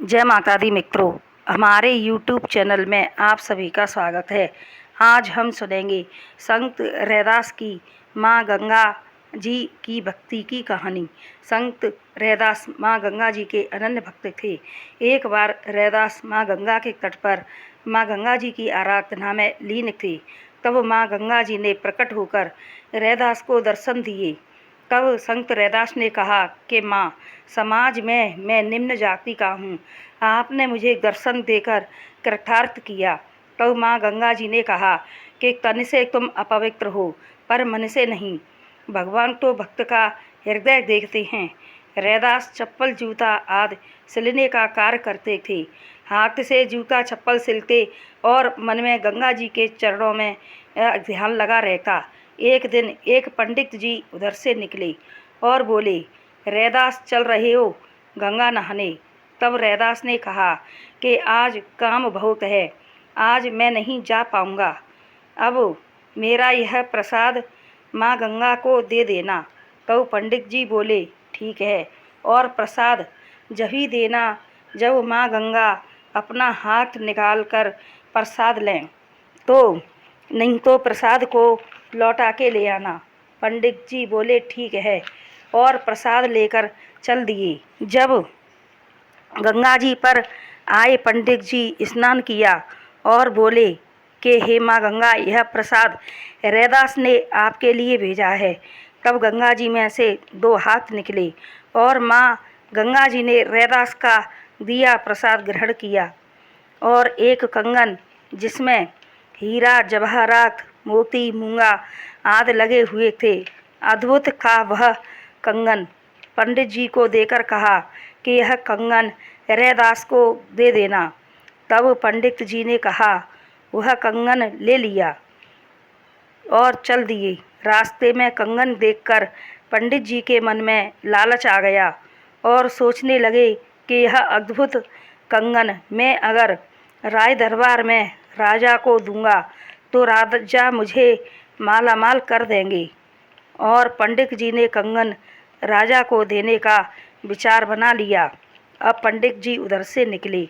जय माता दी मित्रों, हमारे YouTube चैनल में आप सभी का स्वागत है। आज हम सुनेंगे संत रैदास की माँ गंगा जी की भक्ति की कहानी। संत रैदास माँ गंगा जी के अनन्य भक्त थे। एक बार रैदास माँ गंगा के तट पर माँ गंगा जी की आराधना में लीन थे। तब माँ गंगा जी ने प्रकट होकर रैदास को दर्शन दिए। तब संत रैदास ने कहा कि माँ, समाज में मैं निम्न जाति का हूँ, आपने मुझे दर्शन देकर कृतार्थ किया। तब माँ गंगा जी ने कहा कि तन से तुम अपवित्र हो, पर मन से नहीं। भगवान तो भक्त का हृदय देखते हैं। रैदास चप्पल जूता आदि सिलने का कार्य करते थे। हाथ से जूता चप्पल सिलते और मन में गंगा जी के चरणों में ध्यान लगा रहता। एक दिन एक पंडित जी उधर से निकले और बोले, रैदास चल रहे हो गंगा नहाने। तब रैदास ने कहा कि आज काम बहुत है, आज मैं नहीं जा पाऊँगा। अब मेरा यह प्रसाद माँ गंगा को दे देना। तब पंडित जी बोले, ठीक है, और प्रसाद जभी देना जब माँ गंगा अपना हाथ निकाल कर प्रसाद लें, तो नहीं तो प्रसाद को लौटा के ले आना। पंडित जी बोले, ठीक है, और प्रसाद लेकर चल दिए। जब गंगा जी पर आए पंडित जी स्नान किया और बोले कि हे माँ गंगा, यह प्रसाद रैदास ने आपके लिए भेजा है। तब गंगा जी में से दो हाथ निकले और माँ गंगा जी ने रैदास का दिया प्रसाद ग्रहण किया और एक कंगन जिसमें हीरा जवाहरात मोती मूंगा आदि लगे हुए थे, अद्भुत था वह कंगन, पंडित जी को देकर कहा कि यह कंगन रैदास को दे देना। तब पंडित जी ने कहा, वह कंगन ले लिया और चल दिए। रास्ते में कंगन देखकर पंडित जी के मन में लालच आ गया और सोचने लगे कि यह अद्भुत कंगन मैं अगर राय दरबार में राजा को दूंगा तो राजा मुझे माला माल कर देंगे। और पंडित जी ने कंगन राजा को देने का विचार बना लिया। अब पंडित जी उधर से निकले।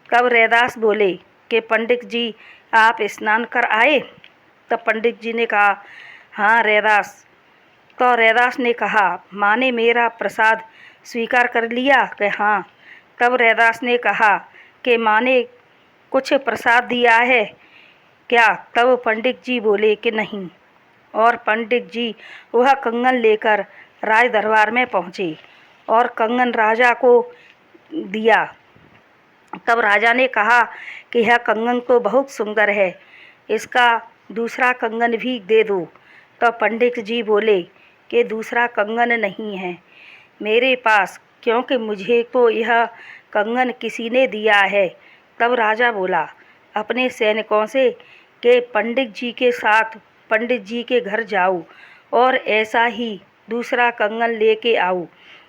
तब रैदास बोले कि पंडित जी, आप स्नान कर आए? तब पंडित जी ने कहा, हाँ रैदास। तो रैदास ने कहा, माँ ने मेरा प्रसाद स्वीकार कर लिया कि हाँ? तब रैदास ने कहा कि माँ ने कुछ प्रसाद दिया है क्या? तब पंडित जी बोले कि नहीं। और पंडित जी वह कंगन लेकर राज दरबार में पहुँचे और कंगन राजा को दिया। तब राजा ने कहा कि यह कंगन तो बहुत सुंदर है, इसका दूसरा कंगन भी दे दो। तब पंडित जी बोले कि दूसरा कंगन नहीं है मेरे पास, क्योंकि मुझे तो यह कंगन किसी ने दिया है। तब राजा बोला अपने सैनिकों से कि पंडित जी के साथ पंडित जी के घर जाओ और ऐसा ही दूसरा कंगन लेके आओ।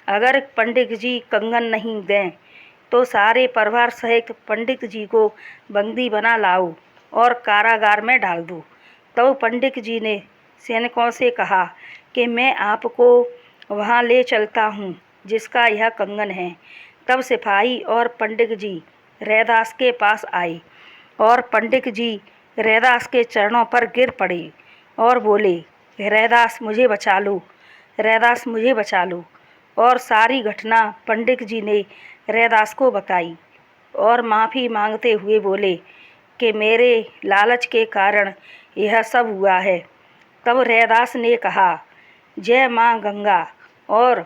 अगर पंडित जी कंगन नहीं दें तो सारे परिवार सहित पंडित जी को बंदी बना लाओ और कारागार में डाल दो। तब पंडित जी ने सैनिकों से कहा कि मैं आपको वहाँ ले चलता हूँ जिसका यह कंगन है। तब सिपाही और पंडित जी रैदास के पास आए और पंडित जी रैदास के चरणों पर गिर पड़े और बोले, रैदास मुझे बचा लो, रैदास मुझे बचा लो। और सारी घटना पंडित जी ने रैदास को बताई और माफ़ी मांगते हुए बोले कि मेरे लालच के कारण यह सब हुआ है। तब रैदास ने कहा, जय माँ गंगा, और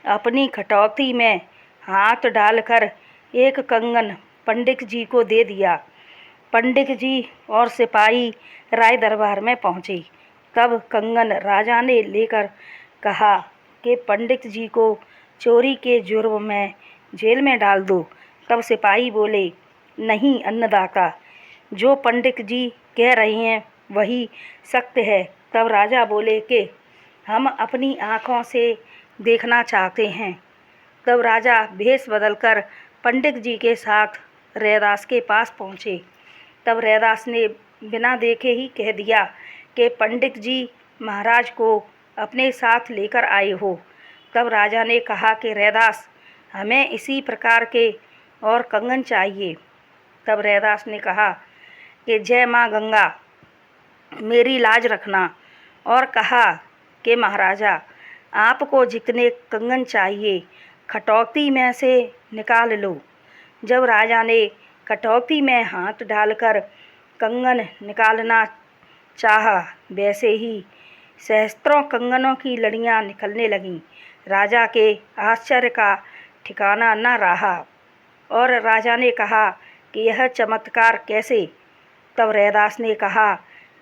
अपनी कटौती में हाथ डालकर एक कंगन पंडित जी को दे दिया। पंडित जी और सिपाही राय दरबार में पहुँचे। तब कंगन राजा ने लेकर कहा कि पंडित जी को चोरी के जुर्म में जेल में डाल दो। तब सिपाही बोले, नहीं अन्नदाता, जो पंडित जी कह रहे हैं वही सत्य है। तब राजा बोले कि हम अपनी आँखों से देखना चाहते हैं। तब राजा भेष बदलकर पंडित जी के साथ रैदास के पास पहुँचे। तब रैदास ने बिना देखे ही कह दिया कि पंडित जी महाराज को अपने साथ लेकर आए हो। तब राजा ने कहा कि रैदास, हमें इसी प्रकार के और कंगन चाहिए। तब रैदास ने कहा कि जय माँ गंगा, मेरी लाज रखना, और कहा कि महाराजा, आपको जितने कंगन चाहिए खटौती में से निकाल लो। जब राजा ने कटौती में हाथ डालकर कंगन निकालना चाहा, वैसे ही सहस्त्रों कंगनों की लड़ियां निकलने लगीं। राजा के आश्चर्य का ठिकाना न रहा और राजा ने कहा कि यह चमत्कार कैसे। तब रैदास ने कहा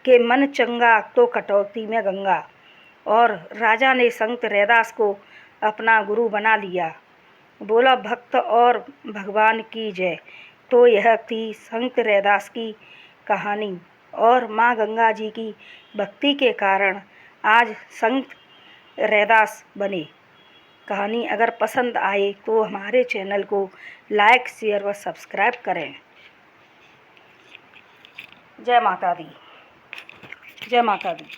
कि मन चंगा तो कटौती में गंगा, और राजा ने संत रैदास को अपना गुरु बना लिया। बोला भक्त और भगवान की जय। तो यह थी संत रैदास की कहानी, और माँ गंगा जी की भक्ति के कारण आज संत रैदास बने। कहानी अगर पसंद आए तो हमारे चैनल को लाइक, शेयर व सब्सक्राइब करें। जय माता दी, जय माता दी।